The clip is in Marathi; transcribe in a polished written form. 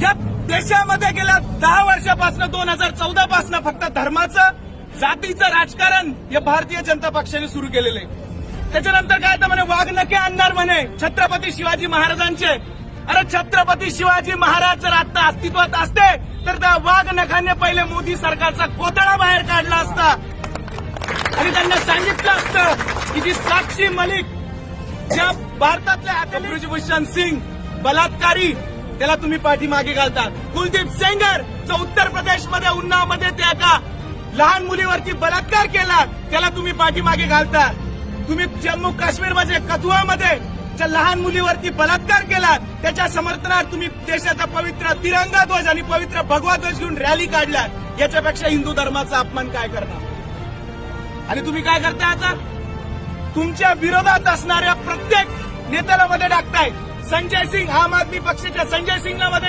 या देशामध्ये गेल्या 10 वर्षापासून 2014 पासून फक्त धर्माचं जातीचं राजकारण या भारतीय जनता पक्षाने सुरू केलेलं आहे. त्याच्यानंतर काय तर म्हणे वाघनखे आणणार म्हणे छत्रपती शिवाजी महाराजांचे. अरे छत्रपती शिवाजी महाराज जर आता अस्तित्वात असते तर त्या वाघनखाने पहिले मोदी सरकारचा कोथळा बाहेर काढला असता आणि त्यांना सांगितलं असतं की जी साक्षी मलिक ज्या भारतातल्या ब्रिजभूषण सिंग बलात्कारी त्याला तुम्ही पाठीमागे घालता. कुलदीप सेंगर जो उत्तर प्रदेशमध्ये उन्नावमध्ये त्या एका लहान मुलीवरती बलात्कार केला त्याला तुम्ही पाठीमागे घालता. तुम्ही जम्मू काश्मीरमध्ये कथुआमध्ये ज्या लहान मुलीवरती बलात्कार केला त्याच्या समर्थनात तुम्ही देशाचा पवित्र तिरंगा ध्वज आणि पवित्र भगवा ध्वज घेऊन रॅली काढल्या. याच्यापेक्षा हिंदू धर्माचा अपमान काय करणार? आणि तुम्ही काय करताय आता? तुमच्या विरोधात असणाऱ्या प्रत्येक नेत्याला मध्ये टाकताय. संजय सिंग आम आदमी पक्षाच्या संजय सिंगला मध्ये